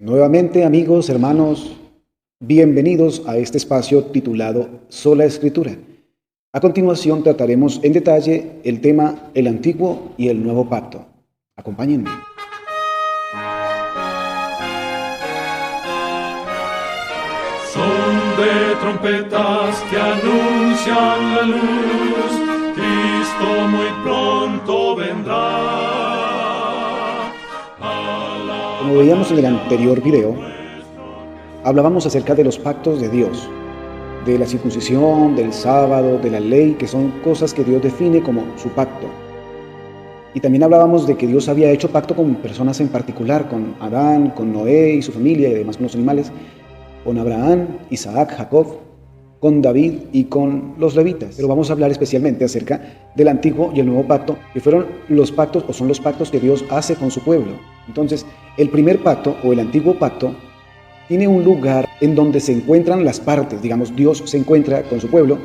Nuevamente, amigos, hermanos, bienvenidos a este espacio titulado Sola Escritura. A continuación trataremos en detalle el tema el Antiguo y el Nuevo Pacto. Acompáñenme. Son de trompetas que anuncian la luz, Cristo muy pronto vendrá. Como veíamos en el anterior video, hablábamos acerca de los pactos de Dios, de la circuncisión, del sábado, de la ley, que son cosas que Dios define como su pacto. Y también hablábamos de que Dios había hecho pacto con personas en particular, con Adán, con Noé y su familia y además con los animales, con Abraham, Isaac, Jacob, con David y con los levitas. Pero vamos a hablar especialmente acerca del Antiguo y el Nuevo Pacto, que fueron los pactos o son los pactos que Dios hace con su pueblo. Entonces, el primer pacto o el Antiguo Pacto tiene un lugar en donde se encuentran las partes. Digamos, Dios se encuentra con su pueblo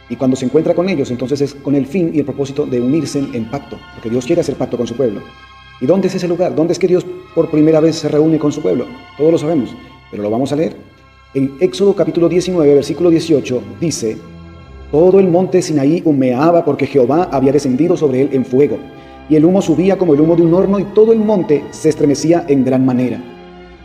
y cuando se encuentra con ellos, entonces es con el fin y el propósito de unirse en pacto, porque Dios quiere hacer pacto con su pueblo. ¿Y dónde es ese lugar? ¿Dónde es que Dios por primera vez se reúne con su pueblo? Todos lo sabemos, pero lo vamos a leer. En Éxodo capítulo 19, versículo 18, dice: todo el monte Sinaí humeaba porque Jehová había descendido sobre él en fuego, y el humo subía como el humo de un horno, y todo el monte se estremecía en gran manera.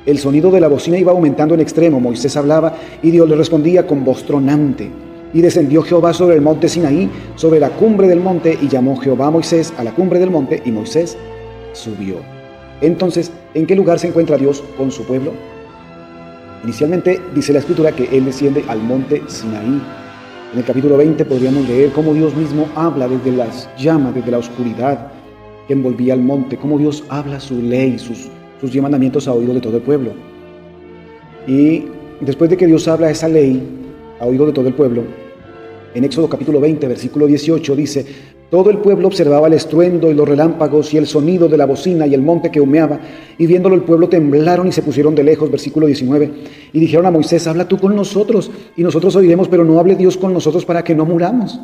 El sonido de la bocina iba aumentando en extremo. Moisés hablaba, y Dios le respondía con voz tronante. Y descendió Jehová sobre el monte Sinaí, sobre la cumbre del monte, y llamó Jehová a Moisés a la cumbre del monte, y Moisés subió. Entonces, ¿en qué lugar se encuentra Dios con su pueblo? Inicialmente dice la Escritura que Él desciende al monte Sinaí. En el capítulo 20 podríamos leer cómo Dios mismo habla desde las llamas, desde la oscuridad que envolvía al monte, cómo Dios habla su ley, sus 10 mandamientos a oído de todo el pueblo. Y después de que Dios habla esa ley a oído de todo el pueblo, en Éxodo capítulo 20, versículo 18 dice: todo el pueblo observaba el estruendo y los relámpagos y el sonido de la bocina y el monte que humeaba, y viéndolo el pueblo temblaron y se pusieron de lejos. Versículo 19, y dijeron a Moisés: habla tú con nosotros, y nosotros oiremos, pero no hable Dios con nosotros para que no muramos.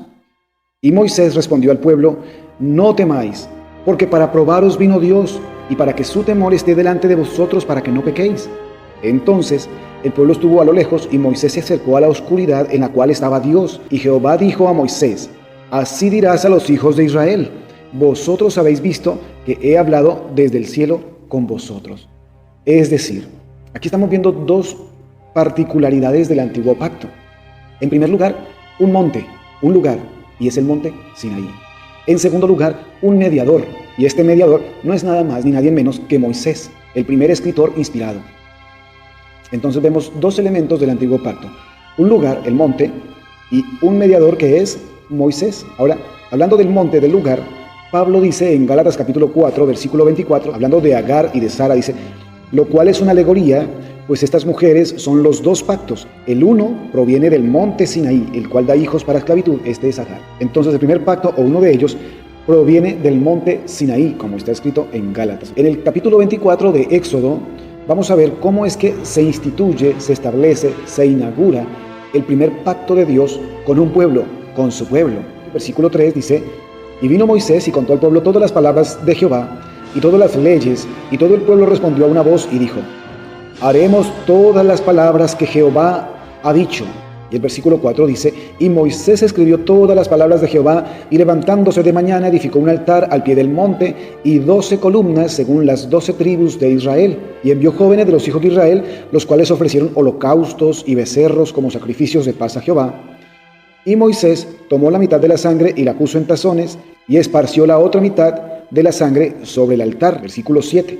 Y Moisés respondió al pueblo: no temáis, porque para probaros vino Dios, y para que su temor esté delante de vosotros, para que no pequéis. Entonces el pueblo estuvo a lo lejos, y Moisés se acercó a la oscuridad en la cual estaba Dios. Y Jehová dijo a Moisés: así dirás a los hijos de Israel: vosotros habéis visto que he hablado desde el cielo con vosotros. Es decir, aquí estamos viendo dos particularidades del antiguo pacto. En primer lugar, un monte, un lugar, y es el monte Sinaí. En segundo lugar, un mediador, y este mediador no es nada más ni nadie menos que Moisés, el primer escritor inspirado. Entonces vemos dos elementos del antiguo pacto: un lugar, el monte, y un mediador que es Moisés. Ahora, hablando del monte, del lugar, Pablo dice en Gálatas capítulo 4, versículo 24, hablando de Agar y de Sara, dice: lo cual es una alegoría, pues estas mujeres son los dos pactos. El uno proviene del monte Sinaí, el cual da hijos para esclavitud, este es Agar. Entonces el primer pacto, o uno de ellos, proviene del monte Sinaí, como está escrito en Gálatas. En el capítulo 24 de Éxodo, vamos a ver cómo es que se instituye, se establece, se inaugura el primer pacto de Dios con un pueblo, con su pueblo. El versículo 3 dice: y vino Moisés y contó al pueblo todas las palabras de Jehová y todas las leyes, y todo el pueblo respondió a una voz y dijo: haremos todas las palabras que Jehová ha dicho. Y el versículo 4 dice: y Moisés escribió todas las palabras de Jehová, y levantándose de mañana edificó un altar al pie del monte y 12 columnas según las 12 tribus de Israel, y envió jóvenes de los hijos de Israel, los cuales ofrecieron holocaustos y becerros como sacrificios de paz a Jehová. Y Moisés tomó la mitad de la sangre y la puso en tazones, y esparció la otra mitad de la sangre sobre el altar. Versículo 7.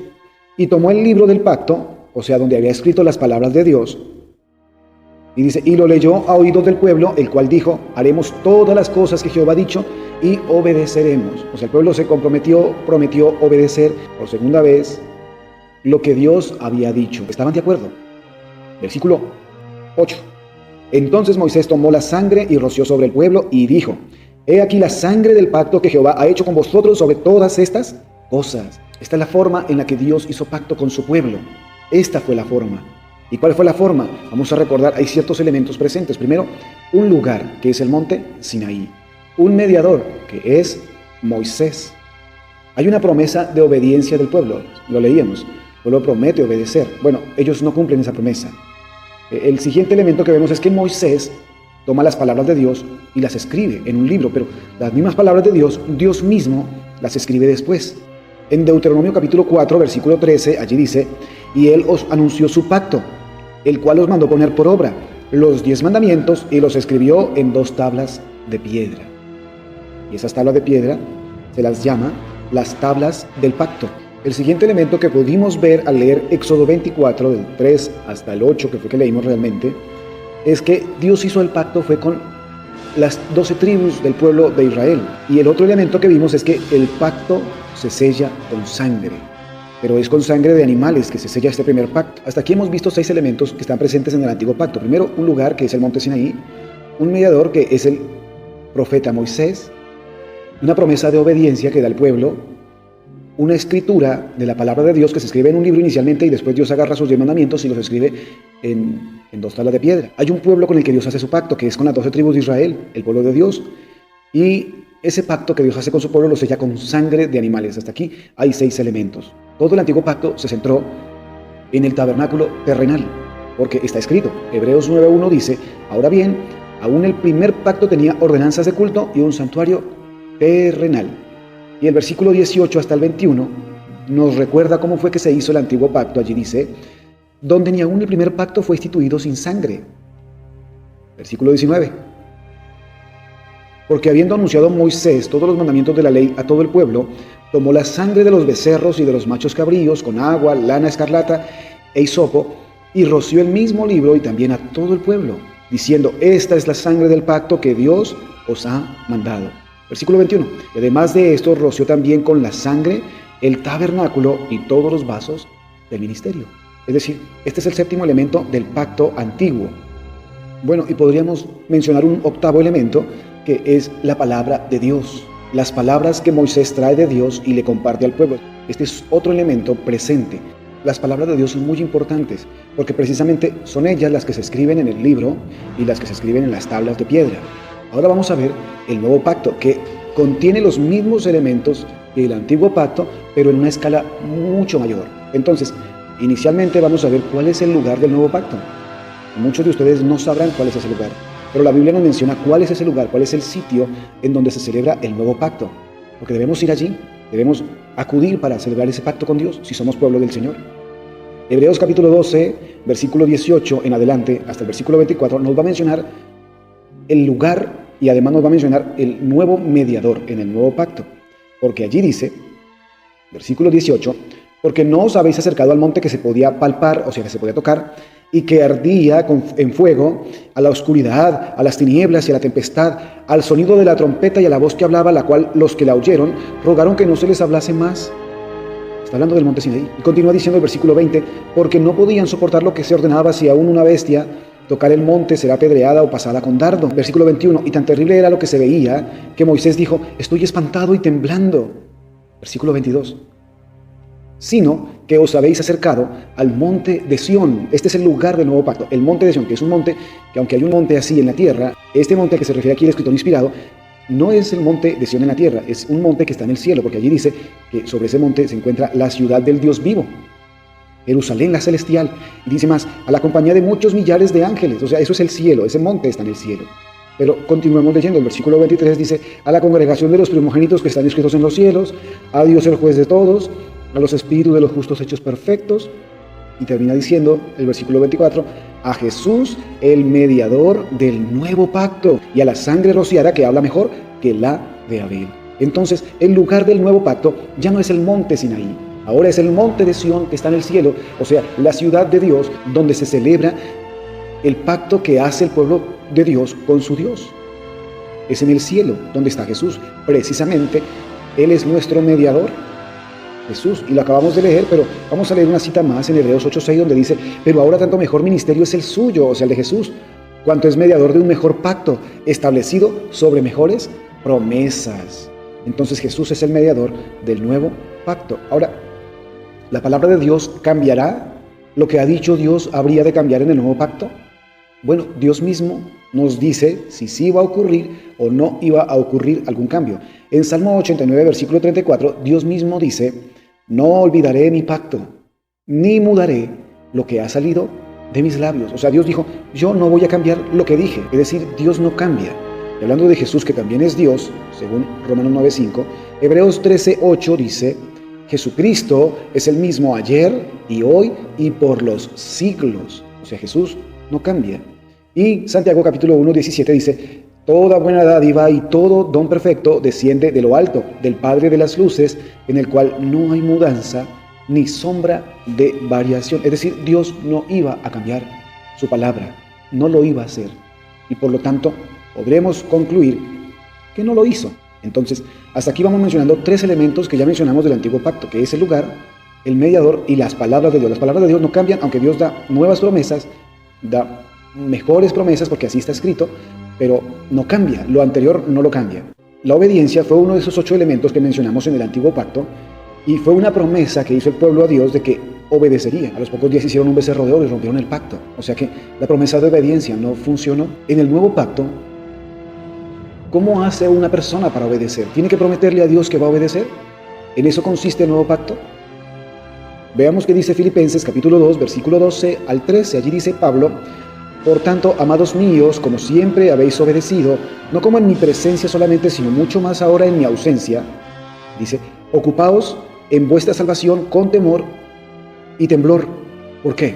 Y tomó el libro del pacto, o sea, donde había escrito las palabras de Dios, y dice: y lo leyó a oídos del pueblo, el cual dijo: haremos todas las cosas que Jehová ha dicho y obedeceremos. O sea, el pueblo se prometió obedecer por segunda vez lo que Dios había dicho. ¿Estaban de acuerdo? Versículo 8. Entonces Moisés tomó la sangre y roció sobre el pueblo y dijo: he aquí la sangre del pacto que Jehová ha hecho con vosotros sobre todas estas cosas. Esta es la forma en la que Dios hizo pacto con su pueblo. Esta fue la forma. ¿Y cuál fue la forma? Vamos a recordar, hay ciertos elementos presentes. Primero, un lugar, que es el monte Sinaí. Un mediador, que es Moisés. Hay una promesa de obediencia del pueblo, lo leíamos. El pueblo promete obedecer. Bueno, ellos no cumplen esa promesa. El siguiente elemento que vemos es que Moisés toma las palabras de Dios y las escribe en un libro, pero las mismas palabras de Dios, Dios mismo las escribe después. En Deuteronomio capítulo 4, versículo 13, allí dice: y él os anunció su pacto, el cual os mandó poner por obra los 10 mandamientos y los escribió en 2 tablas de piedra. Y esas tablas de piedra se las llama las tablas del pacto. El siguiente elemento que pudimos ver al leer Éxodo 24, del 3 hasta el 8, que fue que leímos realmente, es que Dios hizo el pacto fue con las 12 tribus del pueblo de Israel. Y el otro elemento que vimos es que el pacto se sella con sangre, pero es con sangre de animales que se sella este primer pacto. Hasta aquí hemos visto 6 elementos que están presentes en el antiguo pacto. Primero, un lugar que es el monte Sinaí, un mediador que es el profeta Moisés, una promesa de obediencia que da al pueblo, una escritura de la palabra de Dios que se escribe en un libro inicialmente y después Dios agarra sus 10 mandamientos y los escribe en 2 tablas de piedra. Hay un pueblo con el que Dios hace su pacto, que es con las 12 tribus de Israel, el pueblo de Dios, y ese pacto que Dios hace con su pueblo lo sella con sangre de animales. Hasta aquí hay 6 elementos. Todo el antiguo pacto se centró en el tabernáculo terrenal, porque está escrito, Hebreos 9:1 dice: ahora bien, aún el primer pacto tenía ordenanzas de culto y un santuario terrenal. Y el versículo 18 hasta el 21 nos recuerda cómo fue que se hizo el antiguo pacto. Allí dice: donde ni aún el primer pacto fue instituido sin sangre. Versículo 19: porque habiendo anunciado Moisés todos los mandamientos de la ley a todo el pueblo, tomó la sangre de los becerros y de los machos cabríos con agua, lana escarlata e hisopo, y roció el mismo libro y también a todo el pueblo, diciendo: esta es la sangre del pacto que Dios os ha mandado. Versículo 21: y además de esto roció también con la sangre el tabernáculo y todos los vasos del ministerio. Es decir, este es el 7º elemento del pacto antiguo. Bueno, y podríamos mencionar un 8º elemento, que es la palabra de Dios. Las palabras que Moisés trae de Dios y le comparte al pueblo. Este es otro elemento presente. Las palabras de Dios son muy importantes, porque precisamente son ellas las que se escriben en el libro y las que se escriben en las tablas de piedra. Ahora vamos a ver el nuevo pacto, que contiene los mismos elementos que el antiguo pacto, pero en una escala mucho mayor. Entonces, inicialmente vamos a ver cuál es el lugar del nuevo pacto. Muchos de ustedes no sabrán cuál es ese lugar, pero la Biblia nos menciona cuál es ese lugar, cuál es el sitio en donde se celebra el nuevo pacto, porque debemos ir allí, debemos acudir para celebrar ese pacto con Dios, si somos pueblo del Señor. Hebreos capítulo 12, versículo 18 en adelante, hasta el versículo 24, nos va a mencionar el lugar y además nos va a mencionar el nuevo mediador en el nuevo pacto, porque allí dice, versículo 18, porque no os habéis acercado al monte que se podía palpar, o sea, que se podía tocar, y que ardía en fuego, a la oscuridad, a las tinieblas y a la tempestad, al sonido de la trompeta y a la voz que hablaba, la cual los que la oyeron rogaron que no se les hablase más. Está hablando del monte Sinaí. Y continúa diciendo el versículo 20, porque no podían soportar lo que se ordenaba, si aún una bestia tocar el monte será apedreada o pasada con dardo. Versículo 21, y tan terrible era lo que se veía, que Moisés dijo: estoy espantado y temblando. Versículo 22, sino que os habéis acercado al monte de Sión. Este es el lugar del nuevo pacto, el monte de Sión, que es un monte que, aunque hay un monte así en la tierra, este monte que se refiere aquí el escritor inspirado, no es el monte de Sión en la tierra, es un monte que está en el cielo, porque allí dice que sobre ese monte se encuentra la ciudad del Dios vivo, Jerusalén la celestial, y dice más, a la compañía de muchos millares de ángeles. O sea, eso es el cielo, ese monte está en el cielo. Pero continuemos leyendo, el versículo 23 dice: a la congregación de los primogénitos que están escritos en los cielos, a Dios el juez de todos, a los espíritus de los justos hechos perfectos. Y termina diciendo el versículo 24: a Jesús, el mediador del nuevo pacto, y a la sangre rociada, que habla mejor que la de Abel. Entonces, el lugar del nuevo pacto ya no es el monte Sinaí, ahora es el monte de Sión que está en el cielo, o sea, la ciudad de Dios, donde se celebra el pacto que hace el pueblo de Dios con su Dios. Es en el cielo donde está Jesús. Precisamente, Él es nuestro mediador, Jesús, y lo acabamos de leer, pero vamos a leer una cita más en Hebreos 8:6, donde dice: pero ahora tanto mejor ministerio es el suyo, o sea, el de Jesús, cuanto es mediador de un mejor pacto, establecido sobre mejores promesas. Entonces Jesús es el mediador del nuevo pacto. Ahora, ¿la palabra de Dios cambiará lo que ha dicho Dios habría de cambiar en el nuevo pacto? Bueno, Dios mismo nos dice si sí iba a ocurrir o no iba a ocurrir algún cambio. En Salmo 89, versículo 34, Dios mismo dice: no olvidaré mi pacto, ni mudaré lo que ha salido de mis labios. O sea, Dios dijo, yo no voy a cambiar lo que dije. Es decir, Dios no cambia. Y hablando de Jesús, que también es Dios, según Romanos 9:5, Hebreos 13:8 dice, Jesucristo es el mismo ayer y hoy y por los siglos. O sea, Jesús no cambia. Y Santiago capítulo 1:17 dice, toda buena dádiva y todo don perfecto desciende de lo alto, del Padre de las luces, en el cual no hay mudanza ni sombra de variación. Es decir, Dios no iba a cambiar su palabra, no lo iba a hacer. Y por lo tanto, podremos concluir que no lo hizo. Entonces, hasta aquí vamos mencionando 3 elementos que ya mencionamos del antiguo pacto, que es el lugar, el mediador y las palabras de Dios. Las palabras de Dios no cambian, aunque Dios da nuevas promesas, da mejores promesas, porque así está escrito, pero no cambia, lo anterior no lo cambia. La obediencia fue uno de esos 8 elementos que mencionamos en el antiguo pacto, y fue una promesa que hizo el pueblo a Dios de que obedecería. A los pocos días hicieron un becerro de oro y rompieron el pacto. O sea que la promesa de obediencia no funcionó. En el nuevo pacto, ¿cómo hace una persona para obedecer? ¿Tiene que prometerle a Dios que va a obedecer? ¿En eso consiste el nuevo pacto? Veamos qué dice Filipenses capítulo 2, versículo 12 al 13. Allí dice Pablo, por tanto, amados míos, como siempre habéis obedecido, no como en mi presencia solamente, sino mucho más ahora en mi ausencia, dice, ocupaos en vuestra salvación con temor y temblor. ¿Por qué?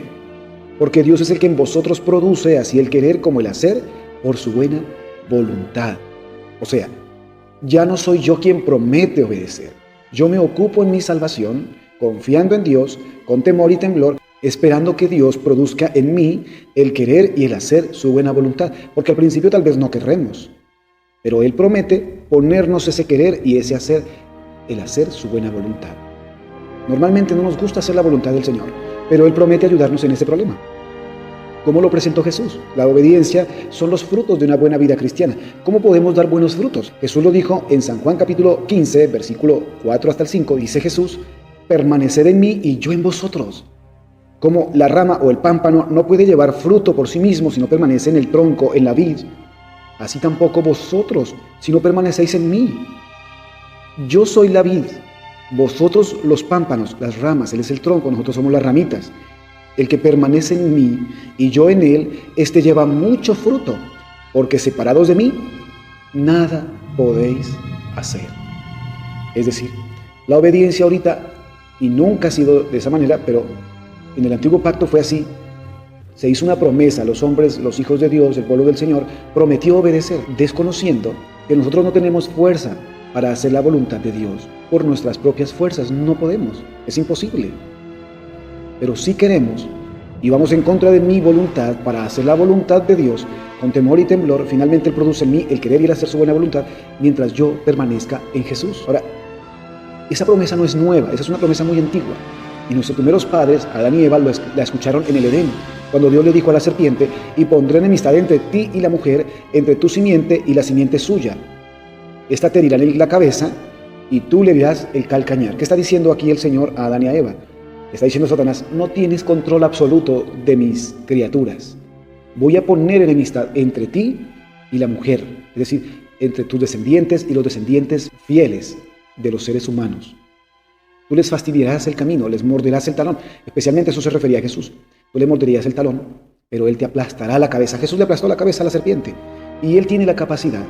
Porque Dios es el que en vosotros produce así el querer como el hacer por su buena voluntad. O sea, ya no soy yo quien promete obedecer. Yo me ocupo en mi salvación, confiando en Dios, con temor y temblor, esperando que Dios produzca en mí el querer y el hacer su buena voluntad. Porque al principio tal vez no querremos, pero Él promete ponernos ese querer y ese hacer, el hacer su buena voluntad. Normalmente no nos gusta hacer la voluntad del Señor, pero Él promete ayudarnos en ese problema. ¿Cómo lo presentó Jesús? La obediencia son los frutos de una buena vida cristiana. ¿Cómo podemos dar buenos frutos? Jesús lo dijo en San Juan capítulo 15, versículo 4 hasta el 5. Dice Jesús, permaneced en mí y yo en vosotros. Como la rama o el pámpano no puede llevar fruto por sí mismo si no permanece en el tronco, en la vid, así tampoco vosotros, si no permanecéis en mí. Yo soy la vid, vosotros los pámpanos, las ramas, Él es el tronco, nosotros somos las ramitas. El que permanece en mí y yo en Él, éste lleva mucho fruto, porque separados de mí, nada podéis hacer. Es decir, la obediencia ahorita, y nunca ha sido de esa manera, pero en el antiguo pacto fue así. Se hizo una promesa a los hombres, los hijos de Dios, el pueblo del Señor, prometió obedecer, desconociendo que nosotros no tenemos fuerza para hacer la voluntad de Dios. Por nuestras propias fuerzas no podemos, es imposible. Pero si queremos y vamos en contra de mi voluntad para hacer la voluntad de Dios, con temor y temblor, finalmente Él produce en mí el querer y el hacer su buena voluntad, mientras yo permanezca en Jesús. Ahora, esa promesa no es nueva, esa es una promesa muy antigua. Y nuestros primeros padres, Adán y Eva, la escucharon en el Edén, cuando Dios le dijo a la serpiente, y pondré enemistad entre ti y la mujer, entre tu simiente y la simiente suya. Esta te herirá en la cabeza, y tú le dirás el calcañar. ¿Qué está diciendo aquí el Señor a Adán y a Eva? Está diciendo Satanás, no tienes control absoluto de mis criaturas. Voy a poner enemistad entre ti y la mujer, es decir, entre tus descendientes y los descendientes fieles de los seres humanos. Tú les fastidiarás el camino, les morderás el talón. Especialmente eso se refería a Jesús. Tú le morderías el talón, pero Él te aplastará la cabeza. Jesús le aplastó la cabeza a la serpiente. Y Él tiene la capacidad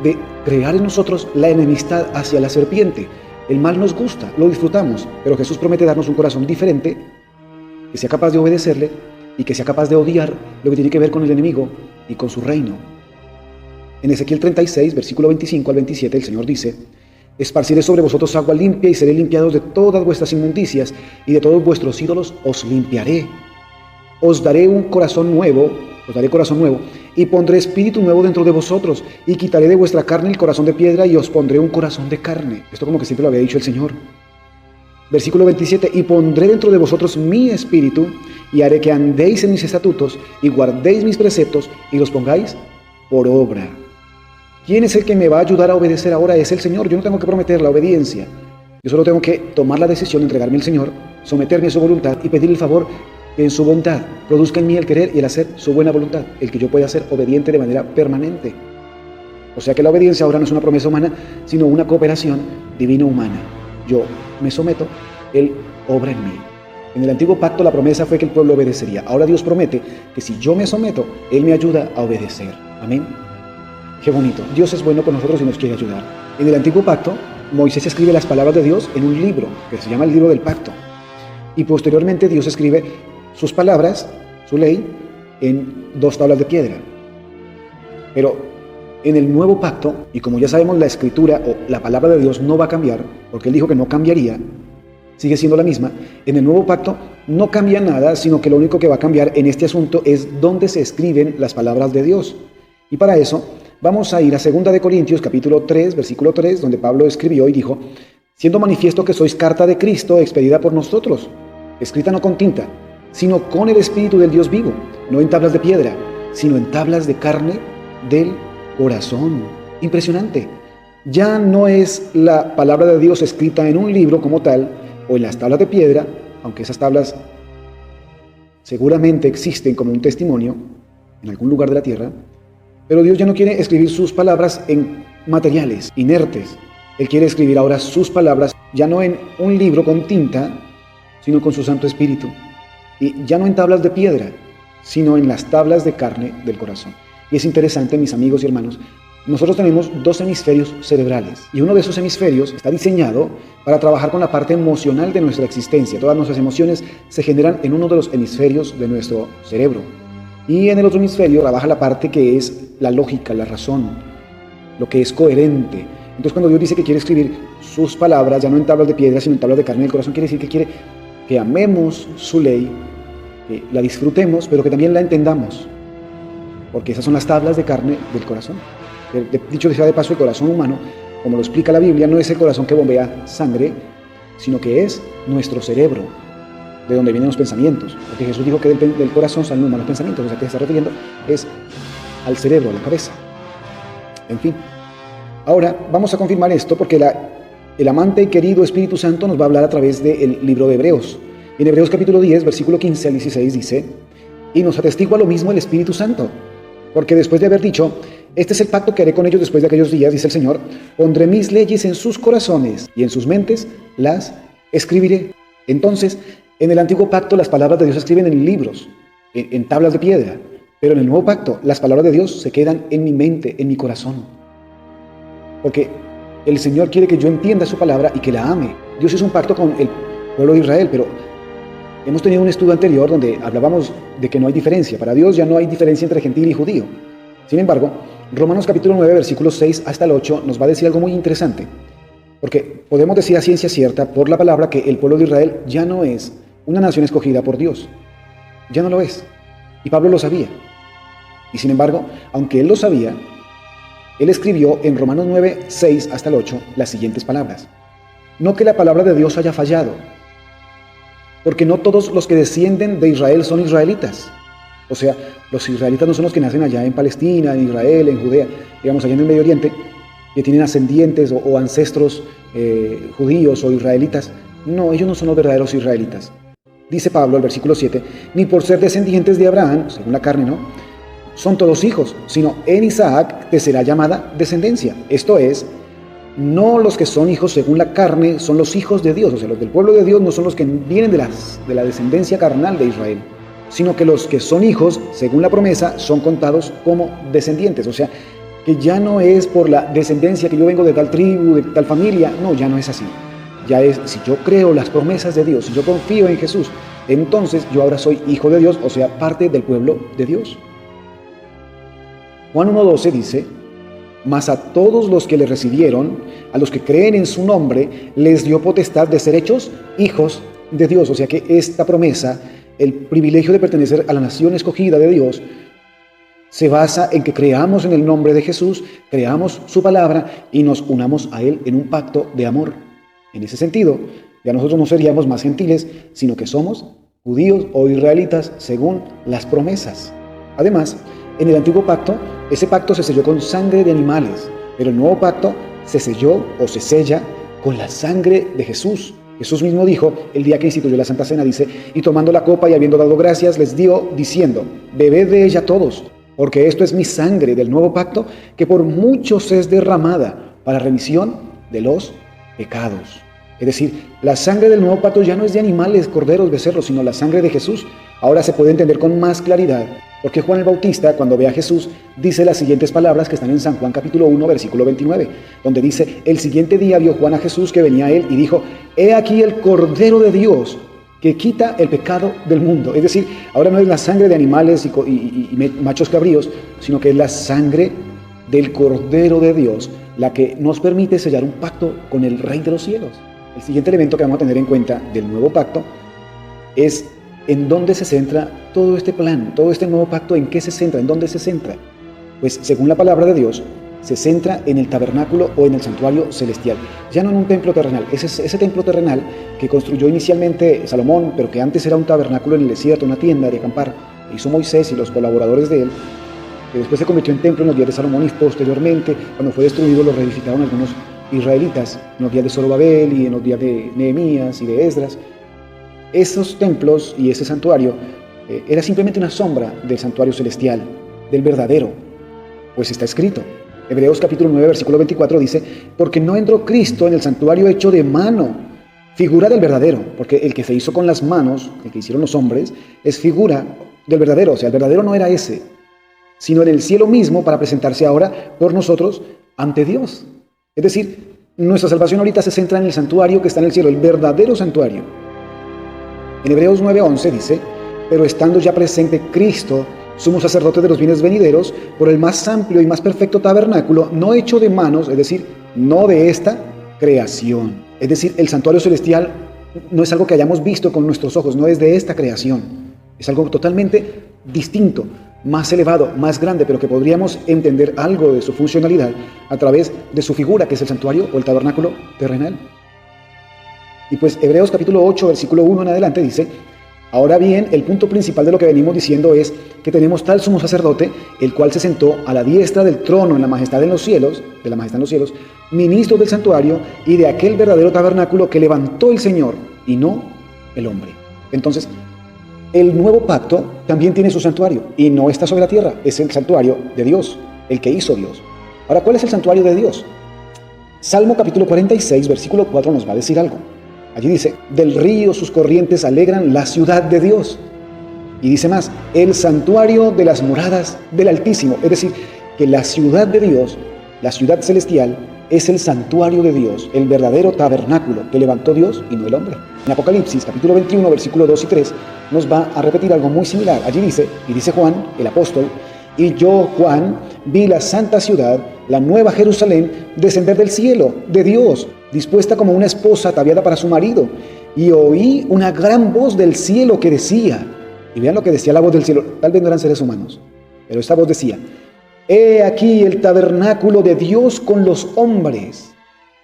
de crear en nosotros la enemistad hacia la serpiente. El mal nos gusta, lo disfrutamos, pero Jesús promete darnos un corazón diferente, que sea capaz de obedecerle y que sea capaz de odiar lo que tiene que ver con el enemigo y con su reino. En Ezequiel 36, versículo 25 al 27, el Señor dice, esparciré sobre vosotros agua limpia y seré limpiados de todas vuestras inmundicias y de todos vuestros ídolos os limpiaré. Os daré corazón nuevo y pondré espíritu nuevo dentro de vosotros y quitaré de vuestra carne el corazón de piedra y os pondré un corazón de carne. Esto como que siempre lo había dicho el Señor. Versículo 27, y pondré dentro de vosotros mi espíritu y haré que andéis en mis estatutos y guardéis mis preceptos y los pongáis por obra. ¿Quién es el que me va a ayudar a obedecer ahora? Es el Señor. Yo no tengo que prometer la obediencia. Yo solo tengo que tomar la decisión de entregarme al Señor, someterme a su voluntad y pedir el favor que en su bondad produzca en mí el querer y el hacer su buena voluntad, el que yo pueda ser obediente de manera permanente. O sea que la obediencia ahora no es una promesa humana, sino una cooperación divino-humana. Yo me someto, Él obra en mí. En el antiguo pacto la promesa fue que el pueblo obedecería. Ahora Dios promete que si yo me someto, Él me ayuda a obedecer. Amén. Qué bonito. Dios es bueno con nosotros y nos quiere ayudar. En el antiguo pacto, Moisés escribe las palabras de Dios en un libro que se llama el libro del pacto. Y posteriormente Dios escribe sus palabras, su ley, en 2 tablas de piedra. Pero en el nuevo pacto, y como ya sabemos la escritura o la palabra de Dios no va a cambiar, porque Él dijo que no cambiaría, sigue siendo la misma. En el nuevo pacto no cambia nada, sino que lo único que va a cambiar en este asunto es dónde se escriben las palabras de Dios. Y para eso vamos a ir a 2 de Corintios capítulo 3, versículo 3, donde Pablo escribió y dijo: siendo manifiesto que sois carta de Cristo expedida por nosotros, escrita no con tinta, sino con el Espíritu del Dios vivo, no en tablas de piedra, sino en tablas de carne del corazón. Impresionante. Ya no es la palabra de Dios escrita en un libro como tal, o en las tablas de piedra, aunque esas tablas seguramente existen como un testimonio en algún lugar de la tierra, pero Dios ya no quiere escribir sus palabras en materiales inertes. Él quiere escribir ahora sus palabras ya no en un libro con tinta, sino con su Santo Espíritu, y ya no en tablas de piedra, sino en las tablas de carne del corazón. Y es interesante, mis amigos y hermanos, nosotros tenemos 2 hemisferios cerebrales, y uno de esos hemisferios está diseñado para trabajar con la parte emocional de nuestra existencia. Todas nuestras emociones se generan en uno de los hemisferios de nuestro cerebro, y en el otro hemisferio trabaja la parte que es la lógica, la razón, lo que es coherente. Entonces, cuando Dios dice que quiere escribir sus palabras ya no en tablas de piedra, sino en tablas de carne del corazón, quiere decir que quiere que amemos su ley, que la disfrutemos, pero que también la entendamos, porque esas son las tablas de carne del corazón. Dicho sea de paso, el corazón humano, como lo explica la Biblia, no es el corazón que bombea sangre, sino que es nuestro cerebro, de donde vienen los pensamientos. Porque Jesús dijo que del corazón salen los malos pensamientos. O sea, que se está refiriendo es al cerebro, a la cabeza. En fin. Ahora, vamos a confirmar esto porque el amante y querido Espíritu Santo nos va a hablar a través del libro de Hebreos. En Hebreos capítulo 10, versículo 15 al 16 dice: y nos atestigua lo mismo el Espíritu Santo, porque después de haber dicho: este es el pacto que haré con ellos después de aquellos días, dice el Señor, pondré mis leyes en sus corazones y en sus mentes las escribiré. Entonces, en el antiguo pacto las palabras de Dios se escriben en libros, en tablas de piedra, pero en el nuevo pacto las palabras de Dios se quedan en mi mente, en mi corazón. Porque el Señor quiere que yo entienda su palabra y que la ame. Dios hizo un pacto con el pueblo de Israel, pero hemos tenido un estudio anterior donde hablábamos de que no hay diferencia. Para Dios ya no hay diferencia entre gentil y judío. Sin embargo, Romanos capítulo 9, versículos 6 hasta el 8 nos va a decir algo muy interesante. Porque podemos decir a ciencia cierta por la palabra que el pueblo de Israel ya no es una nación escogida por Dios. Ya no lo es. Y Pablo lo sabía. Y sin embargo, aunque él lo sabía, él escribió en Romanos 9, 6 hasta el 8 las siguientes palabras: no que la palabra de Dios haya fallado, porque no todos los que descienden de Israel son israelitas. O sea, los israelitas no son los que nacen allá en Palestina, en Israel, en Judea, digamos allá en el Medio Oriente, que tienen ascendientes o ancestros judíos o israelitas. No, ellos no son los verdaderos israelitas. Dice Pablo, el versículo 7, ni por ser descendientes de Abraham, según la carne, ¿no?, son todos hijos, sino en Isaac te será llamada descendencia. Esto es, no los que son hijos según la carne son los hijos de Dios. O sea, los del pueblo de Dios no son los que vienen de la descendencia carnal de Israel, sino que los que son hijos según la promesa son contados como descendientes. O sea, que ya no es por la descendencia que yo vengo de tal tribu, de tal familia. No, ya no es así. Ya es, si yo creo las promesas de Dios, si yo confío en Jesús, entonces yo ahora soy hijo de Dios, o sea, parte del pueblo de Dios. Juan 1:12 dice: mas a todos los que le recibieron, a los que creen en su nombre, les dio potestad de ser hechos hijos de Dios. O sea que esta promesa, el privilegio de pertenecer a la nación escogida de Dios, se basa en que creamos en el nombre de Jesús, creamos su palabra y nos unamos a Él en un pacto de amor. En ese sentido, ya nosotros no seríamos más gentiles, sino que somos judíos o israelitas según las promesas. Además, en el antiguo pacto, ese pacto se selló con sangre de animales, pero el nuevo pacto se selló o se sella con la sangre de Jesús. Jesús mismo dijo, el día que instituyó la Santa Cena, dice: y tomando la copa y habiendo dado gracias, les dio, diciendo: bebed de ella todos, porque esto es mi sangre del nuevo pacto, que por muchos es derramada para remisión de los pecados. Es decir, la sangre del nuevo pacto ya no es de animales, corderos, becerros, sino la sangre de Jesús. Ahora se puede entender con más claridad, porque Juan el Bautista, cuando ve a Jesús, dice las siguientes palabras que están en San Juan capítulo 1, versículo 29, donde dice: el siguiente día vio Juan a Jesús que venía a él y dijo: he aquí el Cordero de Dios que quita el pecado del mundo. Es decir, ahora no es la sangre de animales y machos cabríos, sino que es la sangre del Cordero de Dios la que nos permite sellar un pacto con el Rey de los cielos. El siguiente elemento que vamos a tener en cuenta del nuevo pacto es en dónde se centra todo este plan, todo este nuevo pacto. ¿En qué se centra? ¿En dónde se centra? Pues según la palabra de Dios, se centra en el tabernáculo o en el santuario celestial, ya no en un templo terrenal. Ese templo terrenal que construyó inicialmente Salomón, pero que antes era un tabernáculo en el desierto, una tienda de acampar, hizo Moisés y los colaboradores de él, que después se convirtió en templo en los días de Salomón, y posteriormente, cuando fue destruido, lo reedificaron algunos israelitas en los días de Zorobabel y en los días de Nehemías y de Esdras. Esos templos y ese santuario era simplemente una sombra del santuario celestial, del verdadero, pues está escrito. Hebreos capítulo 9, versículo 24 dice: porque no entró Cristo en el santuario hecho de mano, figura del verdadero, porque el que se hizo con las manos, el que hicieron los hombres, es figura del verdadero. O sea, el verdadero no era ese, sino en el cielo mismo, para presentarse ahora por nosotros ante Dios. Es decir, nuestra salvación ahorita se centra en el santuario que está en el cielo, el verdadero santuario. En Hebreos 9:11 dice: pero estando ya presente Cristo, sumo sacerdote de los bienes venideros, por el más amplio y más perfecto tabernáculo, no hecho de manos, es decir, no de esta creación. Es decir, el santuario celestial no es algo que hayamos visto con nuestros ojos, no es de esta creación. Es algo totalmente distinto, más elevado, más grande, pero que podríamos entender algo de su funcionalidad a través de su figura, que es el santuario o el tabernáculo terrenal. Y pues Hebreos capítulo 8, versículo 1 en adelante dice: ahora bien, el punto principal de lo que venimos diciendo es que tenemos tal sumo sacerdote, el cual se sentó a la diestra del trono en la majestad en los cielos, de la majestad en los cielos, ministro del santuario y de aquel verdadero tabernáculo que levantó el Señor y no el hombre. Entonces, el nuevo pacto también tiene su santuario y no está sobre la tierra, es el santuario de Dios, el que hizo Dios. Ahora, ¿cuál es el santuario de Dios? Salmo capítulo 46, versículo 4 nos va a decir algo. Allí dice: del río sus corrientes alegran la ciudad de Dios. Y dice más: el santuario de las moradas del Altísimo. Es decir, que la ciudad de Dios, la ciudad celestial, es el santuario de Dios, el verdadero tabernáculo que levantó Dios y no el hombre. En Apocalipsis capítulo 21, versículo 2 y 3, nos va a repetir algo muy similar. Allí dice, y dice Juan, el apóstol: y yo, Juan, vi la santa ciudad, la nueva Jerusalén, descender del cielo, de Dios, dispuesta como una esposa ataviada para su marido. Y oí una gran voz del cielo que decía, y vean lo que decía la voz del cielo, tal vez no eran seres humanos, pero esta voz decía: he aquí el tabernáculo de Dios con los hombres,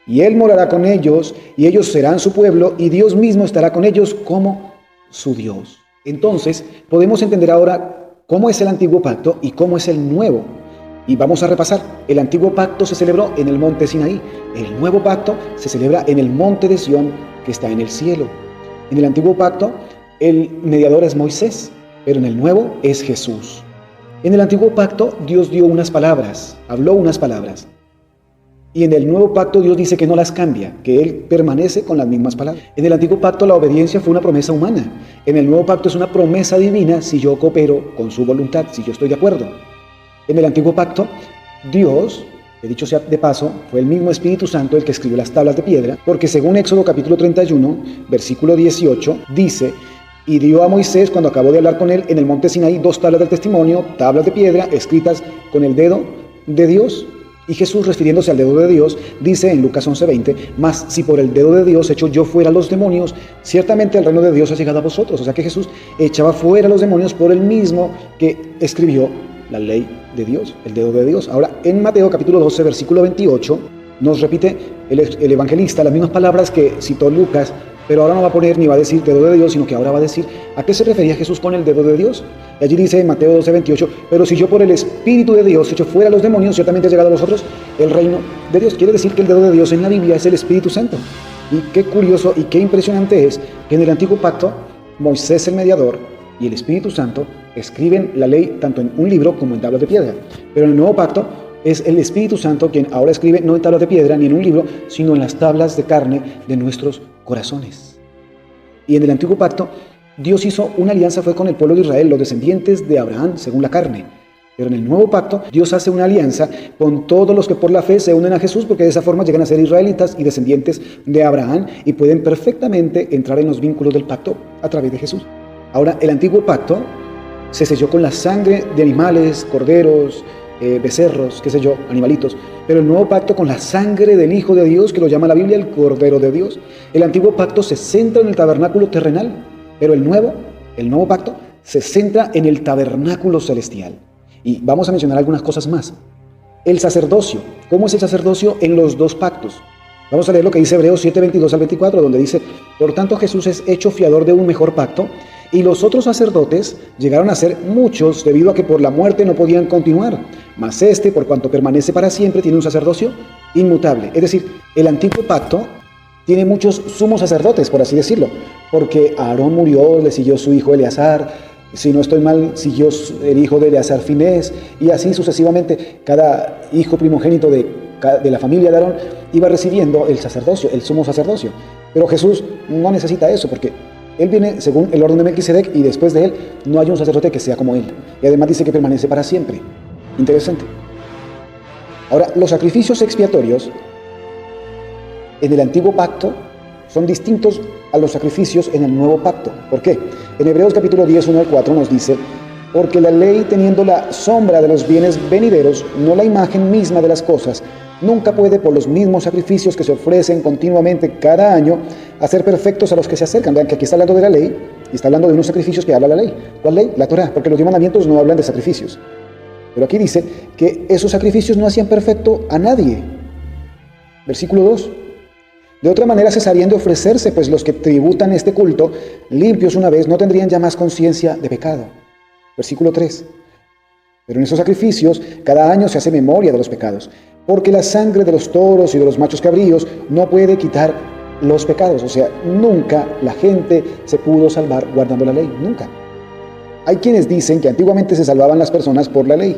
y Él morará con ellos, y ellos serán su pueblo, y Dios mismo estará con ellos como su Dios. Entonces, podemos entender ahora cómo es el antiguo pacto y cómo es el nuevo. Y vamos a repasar. El antiguo pacto se celebró en el monte Sinaí. El nuevo pacto se celebra en el monte de Sión, que está en el cielo. En el antiguo pacto, el mediador es Moisés, pero en el nuevo es Jesús. En el antiguo pacto, Dios dio unas palabras, habló unas palabras. Y en el nuevo pacto Dios dice que no las cambia, que Él permanece con las mismas palabras. En el antiguo pacto la obediencia fue una promesa humana. En el nuevo pacto es una promesa divina si yo coopero con su voluntad, si yo estoy de acuerdo. En el antiguo pacto, Dios, que dicho sea de paso, fue el mismo Espíritu Santo el que escribió las tablas de piedra, porque según Éxodo capítulo 31, versículo 18, dice: y dio a Moisés, cuando acabó de hablar con él en el monte Sinaí, 2 tablas del testimonio, tablas de piedra, escritas con el dedo de Dios. Y Jesús, refiriéndose al dedo de Dios, dice en Lucas 11:20: mas si por el dedo de Dios echo yo fuera los demonios, ciertamente el reino de Dios ha llegado a vosotros. O sea que Jesús echaba fuera los demonios por el mismo que escribió la ley de Dios, el dedo de Dios. Ahora, en Mateo capítulo 12, versículo 28, nos repite el evangelista las mismas palabras que citó Lucas, pero ahora no va a poner ni va a decir dedo de Dios, sino que ahora va a decir a qué se refería Jesús con el dedo de Dios. Y allí dice en Mateo 12, 28, pero si yo por el Espíritu de Dios echo fuera los demonios, ciertamente ha llegado a vosotros el reino de Dios. Quiere decir que el dedo de Dios en la Biblia es el Espíritu Santo. Y qué curioso y qué impresionante es que en el antiguo pacto, Moisés el mediador y el Espíritu Santo escriben la ley tanto en un libro como en tablas de piedra. Pero en el nuevo pacto, Es el Espíritu Santo quien ahora escribe no en tablas de piedra ni en un libro, sino en las tablas de carne de nuestros corazones. Y en el antiguo pacto, Dios hizo una alianza, fue con el pueblo de Israel, los descendientes de Abraham, según la carne. Pero en el nuevo pacto, Dios hace una alianza con todos los que por la fe se unen a Jesús, porque de esa forma llegan a ser israelitas y descendientes de Abraham y pueden perfectamente entrar en los vínculos del pacto a través de Jesús. Ahora, el antiguo pacto se selló con la sangre de animales, corderos, becerros, qué sé yo, animalitos. Pero el nuevo pacto con la sangre del Hijo de Dios, que lo llama la Biblia el Cordero de Dios. El antiguo pacto se centra en el tabernáculo terrenal, pero el nuevo pacto se centra en el tabernáculo celestial. Y vamos a mencionar algunas cosas más. El sacerdocio. ¿Cómo es el sacerdocio en los dos pactos? Vamos a leer lo que dice Hebreos 7, 22 al 24, donde dice: por tanto Jesús es hecho fiador de un mejor pacto, y los otros sacerdotes llegaron a ser muchos debido a que por la muerte no podían continuar. Mas este, por cuanto permanece para siempre, tiene un sacerdocio inmutable. Es decir, el antiguo pacto tiene muchos sumos sacerdotes, por así decirlo, porque Aarón murió, le siguió su hijo Eleazar, si no estoy mal, siguió el hijo de Eleazar Finés, y así sucesivamente. Cada hijo primogénito de la familia de Aarón iba recibiendo el sacerdocio, el sumo sacerdocio. Pero Jesús no necesita eso, porque Él viene según el orden de Melquisedec, y después de Él no hay un sacerdote que sea como Él. Y además dice que permanece para siempre. Interesante. Ahora, los sacrificios expiatorios en el antiguo pacto son distintos a los sacrificios en el nuevo pacto. ¿Por qué? En Hebreos capítulo 10, 1 al 4 nos dice: porque la ley, teniendo la sombra de los bienes venideros, no la imagen misma de las cosas, nunca puede, por los mismos sacrificios que se ofrecen continuamente cada año, hacer perfectos a los que se acercan. Vean que aquí está hablando de la ley y está hablando de unos sacrificios que habla la ley. ¿Cuál ley? La Torá, porque los 10 mandamientos no hablan de sacrificios. Pero aquí dice que esos sacrificios no hacían perfecto a nadie. Versículo 2. De otra manera cesarían de ofrecerse, pues los que tributan este culto, limpios una vez, no tendrían ya más conciencia de pecado. Versículo 3. Pero en esos sacrificios cada año se hace memoria de los pecados, porque la sangre de los toros y de los machos cabríos no puede quitar los pecados. O sea, nunca la gente se pudo salvar guardando la ley, nunca. Hay quienes dicen que antiguamente se salvaban las personas por la ley,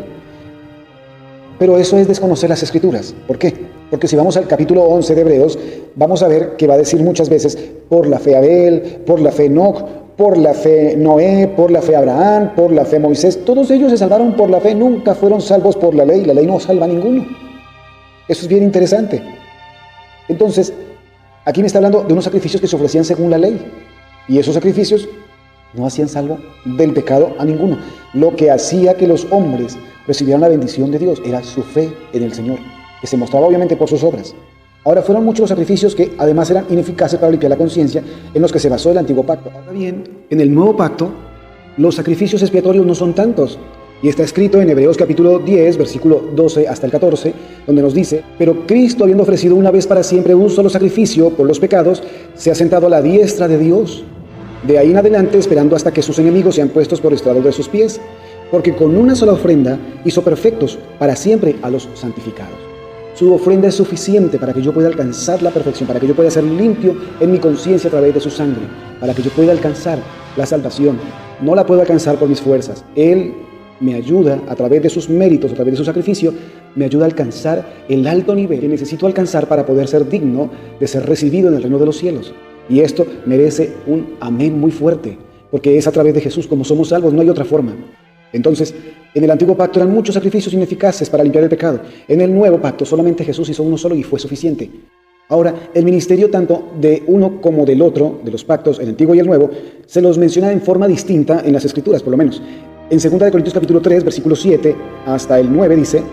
pero eso es desconocer las Escrituras. ¿Por qué? Porque si vamos al capítulo 11 de Hebreos, vamos a ver que va a decir muchas veces: por la fe Abel, por la fe Enoc, por la fe Noé, por la fe Abraham, por la fe Moisés. Todos ellos se salvaron por la fe, nunca fueron salvos por la ley. La ley no salva a ninguno. Eso es bien interesante. Entonces, aquí me está hablando de unos sacrificios que se ofrecían según la ley, y esos sacrificios no hacían salvo del pecado a ninguno. Lo que hacía que los hombres recibieran la bendición de Dios era su fe en el Señor, que se mostraba obviamente por sus obras. Ahora, fueron muchos los sacrificios que además eran ineficaces para limpiar la conciencia, en los que se basó el antiguo pacto. Ahora bien, en el nuevo pacto, los sacrificios expiatorios no son tantos, y está escrito en Hebreos capítulo 10, versículo 12 hasta el 14, donde nos dice: pero Cristo, habiendo ofrecido una vez para siempre un solo sacrificio por los pecados, se ha sentado a la diestra de Dios, de ahí en adelante esperando hasta que sus enemigos sean puestos por estrado de sus pies, porque con una sola ofrenda hizo perfectos para siempre a los santificados. Su ofrenda es suficiente para que yo pueda alcanzar la perfección, para que yo pueda ser limpio en mi conciencia a través de su sangre, para que yo pueda alcanzar la salvación. No la puedo alcanzar por mis fuerzas. Él me ayuda a través de sus méritos, a través de su sacrificio, me ayuda a alcanzar el alto nivel que necesito alcanzar para poder ser digno de ser recibido en el reino de los cielos. Y esto merece un amén muy fuerte, porque es a través de Jesús como somos salvos, no hay otra forma. Entonces, en el antiguo pacto eran muchos sacrificios ineficaces para limpiar el pecado. En el nuevo pacto solamente Jesús hizo uno solo y fue suficiente. Ahora, el ministerio tanto de uno como del otro, de los pactos, el antiguo y el nuevo, se los menciona en forma distinta en las Escrituras, por lo menos. En 2 Corintios capítulo 3, versículo 7 hasta el 9 dice: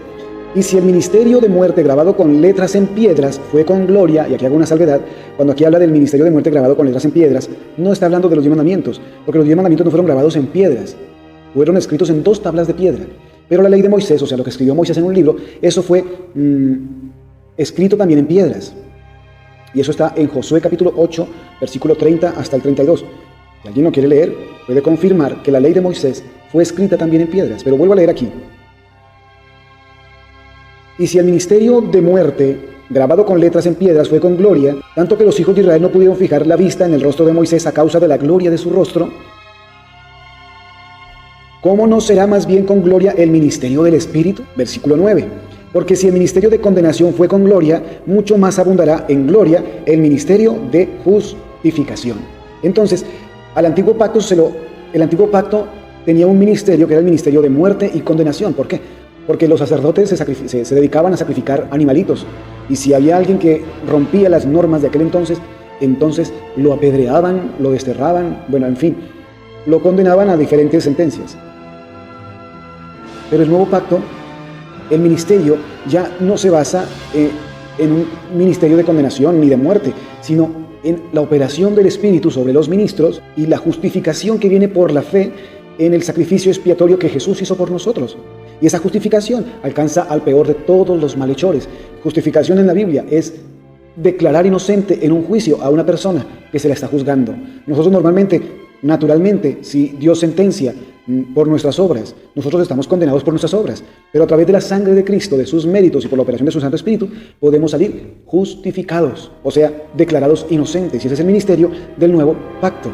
y si el ministerio de muerte grabado con letras en piedras fue con gloria, y aquí hago una salvedad, cuando aquí habla del ministerio de muerte grabado con letras en piedras, no está hablando de los 10 mandamientos, porque los 10 mandamientos no fueron grabados en piedras, fueron escritos en 2 tablas de piedra. Pero la ley de Moisés, o sea, lo que escribió Moisés en un libro, eso fue escrito también en piedras. Y eso está en Josué capítulo 8, versículo 30 hasta el 32. Si alguien lo quiere leer, puede confirmar que la ley de Moisés fue escrita también en piedras. Pero vuelvo a leer aquí. Y si el ministerio de muerte, grabado con letras en piedras, fue con gloria, tanto que los hijos de Israel no pudieron fijar la vista en el rostro de Moisés a causa de la gloria de su rostro, ¿cómo no será más bien con gloria el ministerio del Espíritu? Versículo 9. Porque si el ministerio de condenación fue con gloria, mucho más abundará en gloria el ministerio de justificación. Entonces, el antiguo pacto tenía un ministerio que era el ministerio de muerte y condenación. ¿Por qué? Porque los sacerdotes se dedicaban a sacrificar animalitos. Y si había alguien que rompía las normas de aquel entonces lo apedreaban, lo desterraban, bueno, en fin, lo condenaban a diferentes sentencias. Pero el nuevo pacto, el ministerio ya no se basa en un ministerio de condenación ni de muerte, sino en la operación del Espíritu sobre los ministros y la justificación que viene por la fe en el sacrificio expiatorio que Jesús hizo por nosotros. Y esa justificación alcanza al peor de todos los malhechores. Justificación en la Biblia es declarar inocente en un juicio a una persona que se la está juzgando. Nosotros normalmente, naturalmente, si Dios sentencia por nuestras obras, nosotros estamos condenados por nuestras obras, pero a través de la sangre de Cristo, de sus méritos y por la operación de su Santo Espíritu, podemos salir justificados, o sea, declarados inocentes. Y ese es el ministerio del nuevo pacto.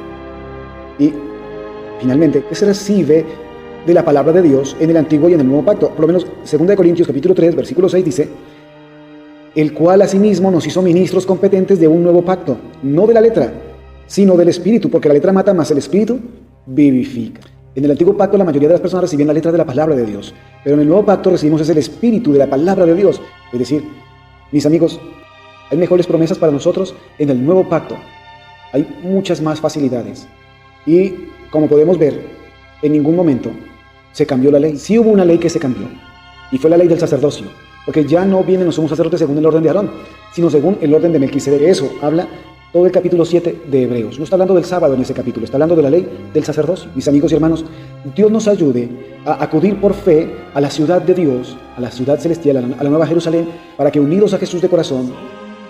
Y finalmente, ¿qué se recibe de la palabra de Dios en el antiguo y en el nuevo pacto? Por lo menos 2 Corintios capítulo 3, versículo 6 dice: el cual asimismo nos hizo ministros competentes de un nuevo pacto, no de la letra, sino del Espíritu, porque la letra mata, mas el Espíritu vivifica. En el antiguo pacto la mayoría de las personas recibían la letra de la palabra de Dios, pero en el nuevo pacto recibimos el Espíritu de la palabra de Dios. Es decir, mis amigos, hay mejores promesas para nosotros en el nuevo pacto. Hay muchas más facilidades. Y como podemos ver, en ningún momento se cambió la ley. Sí hubo una ley que se cambió, y fue la ley del sacerdocio, porque ya no vienen los sumos sacerdotes según el orden de Aarón, sino según el orden de Melquisedec. Eso habla todo el capítulo 7 de Hebreos. No está hablando del sábado en ese capítulo, está hablando de la ley del sacerdocio. Mis amigos y hermanos, Dios nos ayude a acudir por fe a la ciudad de Dios, a la ciudad celestial, a la nueva Jerusalén, para que unidos a Jesús de corazón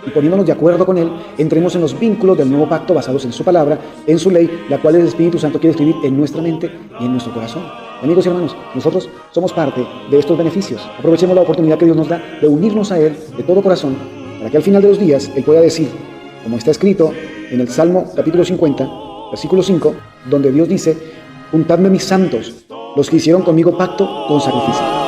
y poniéndonos de acuerdo con Él, entremos en los vínculos del nuevo pacto basados en su palabra, en su ley, la cual el Espíritu Santo quiere escribir en nuestra mente y en nuestro corazón. Amigos y hermanos, nosotros somos parte de estos beneficios. Aprovechemos la oportunidad que Dios nos da de unirnos a Él de todo corazón, para que al final de los días Él pueda decir, como está escrito en el Salmo capítulo 50, versículo 5, donde Dios dice: juntadme mis santos, los que hicieron conmigo pacto con sacrificio.